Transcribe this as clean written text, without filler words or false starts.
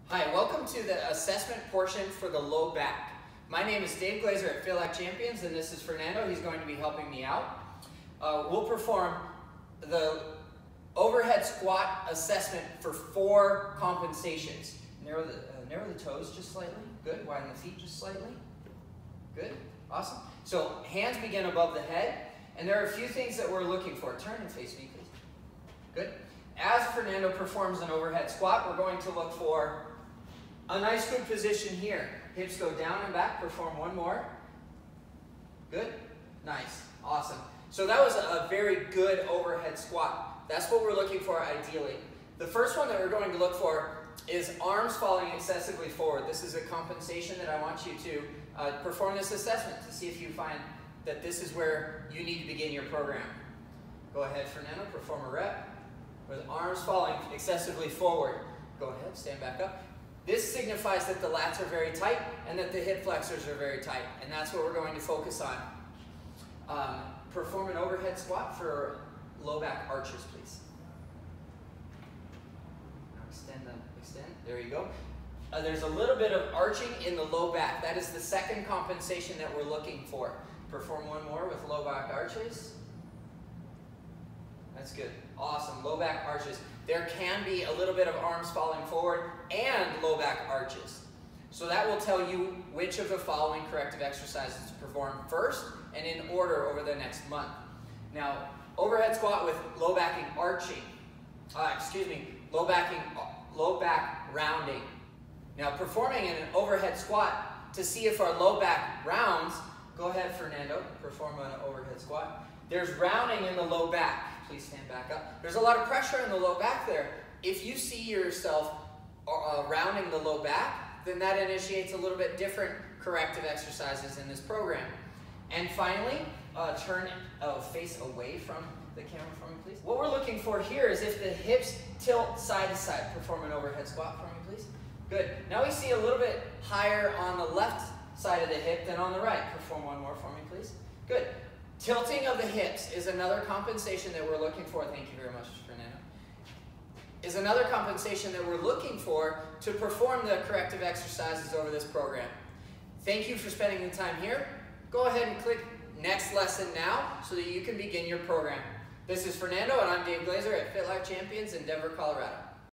Hi, welcome to the assessment portion for the low back. My name is Dave Glazer at Fit Like Champions, and this is Fernando. He's going to be helping me out. We'll perform the overhead squat assessment for 4 compensations. Narrow the toes just slightly. Good. Widen the feet just slightly. Good. Awesome. So hands begin above the head, and there are a few things that we're looking for. Turn and face me, please. Good. As Fernando performs an overhead squat, we're going to look for a nice good position here. Hips go down and back. Perform one more. Good. Nice. Awesome. So that was a very good overhead squat. That's what we're looking for ideally. The first one that we're going to look for is arms falling excessively forward. This is a compensation that I want you to perform this assessment to see if you find that this is where you need to begin your program. Go ahead, Fernando. Perform a rep with arms falling excessively forward. Go ahead. Stand back up. This signifies that the lats are very tight and that the hip flexors are very tight, and that's what we're going to focus on. Perform an overhead squat for low back arches, please. Now extend. There you go. There's a little bit of arching in the low back. That is the second compensation that we're looking for. Perform one more with low back arches. That's good. Awesome. Low back arches. There can be a little bit of arms falling forward and low back arches. So that will tell you which of the following corrective exercises to perform first and in order over the next month. Now, overhead squat with low back rounding. Now, performing an overhead squat to see if our low back rounds, go ahead, Fernando, perform an overhead squat. There's rounding in the low back. Please stand back up. There's a lot of pressure in the low back there. If you see yourself rounding the low back, then that initiates a little bit different corrective exercises in this program. And finally, turn face away from the camera for me, please. What we're looking for here is if the hips tilt side to side. Perform an overhead squat for me, please. Good. Now we see a little bit higher on the left side of the hip than on the right. Perform one more for me, please. Good. Tilting of the hips is another compensation that we're looking for. Thank you very much, Fernando. Is another compensation that we're looking for to perform the corrective exercises over this program. Thank you for spending the time here. Go ahead and click Next Lesson now so that you can begin your program. This is Fernando, and I'm Dave Glazer at Fit Like Champions in Denver, Colorado.